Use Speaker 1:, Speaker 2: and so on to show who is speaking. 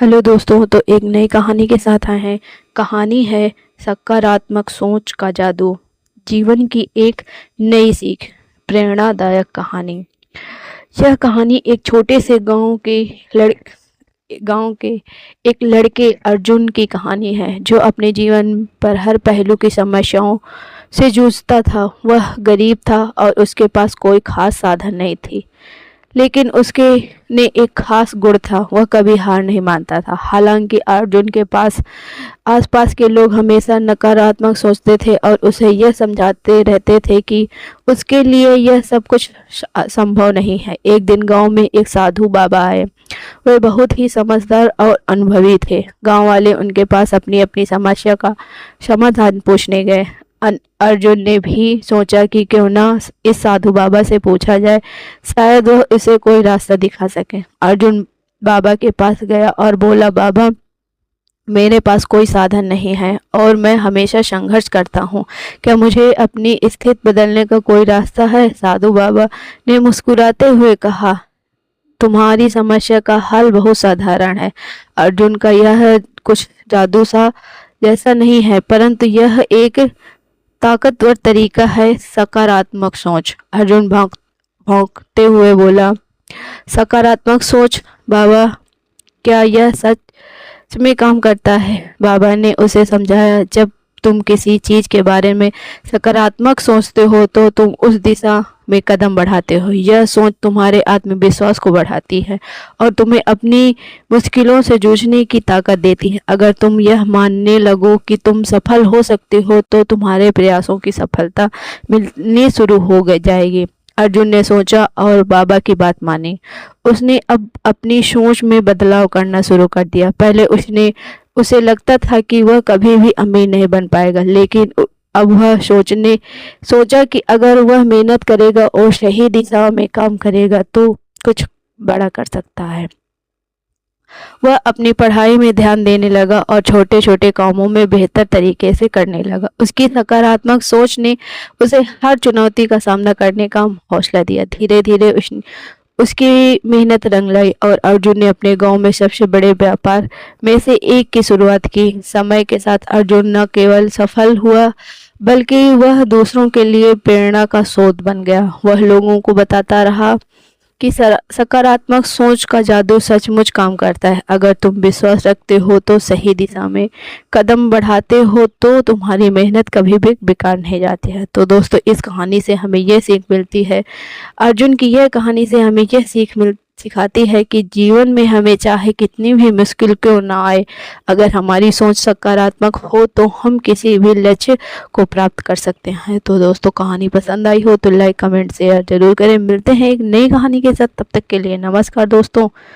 Speaker 1: Hello दोस्तों, तो एक नई कहानी के साथ आए हैं। कहानी है सकारात्मक सोच का जादू। जीवन की एक नई सीख, प्रेरणादायक कहानी। यह कहानी एक छोटे से गांव के एक लड़के अर्जुन की कहानी है, जो अपने जीवन पर हर पहलू की समस्याओं से जूझता था। वह गरीब था और उसके पास कोई खास साधन नहीं थी, लेकिन उसके ने एक खास गुण था, वह कभी हार नहीं मानता था। हालांकि अर्जुन के पास आसपास के लोग हमेशा नकारात्मक सोचते थे और उसे यह समझाते रहते थे कि उसके लिए यह सब कुछ संभव नहीं है। एक दिन गांव में एक साधु बाबा आए। वे बहुत ही समझदार और अनुभवी थे। गांव वाले उनके पास अपनी अपनी समस्या का समाधान पूछने गए। अर्जुन ने भी सोचा कि क्यों ना इस साधु बाबा से पूछा जाए, शायद वह इसे कोई रास्ता दिखा सके। अर्जुन बाबा के पास गया और बोला, बाबा, मेरे पास कोई साधन नहीं है और मैं हमेशा संघर्ष करता हूँ। क्या मुझे अपनी स्थिति बदलने का कोई रास्ता है? साधु बाबा ने मुस्कुराते हुए कहा, तुम्हारी समस्या का हल बहुत साधारण है। अर्जुन का यह कुछ जादू सा जैसा नहीं है, परंतु यह एक ताकतवर तरीका है, सकारात्मक सोच। अर्जुन भौंकते हुए बोला, सकारात्मक सोच बाबा, क्या यह सच में काम करता है? बाबा ने उसे समझाया, जब तुम किसी चीज के बारे में सकारात्मक सोचते हो तो तुम उस दिशा में कदम बढ़ाते हो। यह सोच तुम्हारे आत्मविश्वास को बढ़ाती है और तुम्हें अपनी मुश्किलों से जूझने की ताकत देती है। अगर तुम यह मानने लगो कि तुम सफल हो सकते हो तो तुम्हारे प्रयासों की सफलता मिलनी शुरू हो जाएगी। अर्जुन ने सोचा और बाबा की बात मानी। उसने अब अपनी सोच में बदलाव करना शुरू कर दिया। पहले उसे लगता था कि वह कभी भी अमीर नहीं बन पाएगा, लेकिन अब वह सोचा कि अगर वह मेहनत करेगा और सही दिशा में काम करेगा तो कुछ बड़ा कर सकता है। वह अपनी पढ़ाई में ध्यान देने लगा और छोटे छोटे कामों में बेहतर तरीके से करने लगा। उसकी सकारात्मक सोच ने उसे हर चुनौती का सामना करने का हौसला दिया। धीरे धीरे उसकी मेहनत रंग लाई और अर्जुन ने अपने गांव में सबसे बड़े व्यापार में से एक की शुरुआत की। समय के साथ अर्जुन न केवल सफल हुआ, बल्कि वह दूसरों के लिए प्रेरणा का स्रोत बन गया। वह लोगों को बताता रहा कि सकारात्मक सोच का जादू सचमुच काम करता है। अगर तुम विश्वास रखते हो तो सही दिशा में कदम बढ़ाते हो तो तुम्हारी मेहनत कभी भी बेकार नहीं जाती है। तो दोस्तों, इस कहानी से हमें यह सीख मिलती है, अर्जुन की यह कहानी से हमें यह सिखाती है कि जीवन में हमें चाहे कितनी भी मुश्किल क्यों ना आए, अगर हमारी सोच सकारात्मक हो तो हम किसी भी लक्ष्य को प्राप्त कर सकते हैं। तो दोस्तों, कहानी पसंद आई हो तो लाइक, कमेंट, शेयर जरूर करें। मिलते हैं एक नई कहानी के साथ, तब तक के लिए नमस्कार दोस्तों।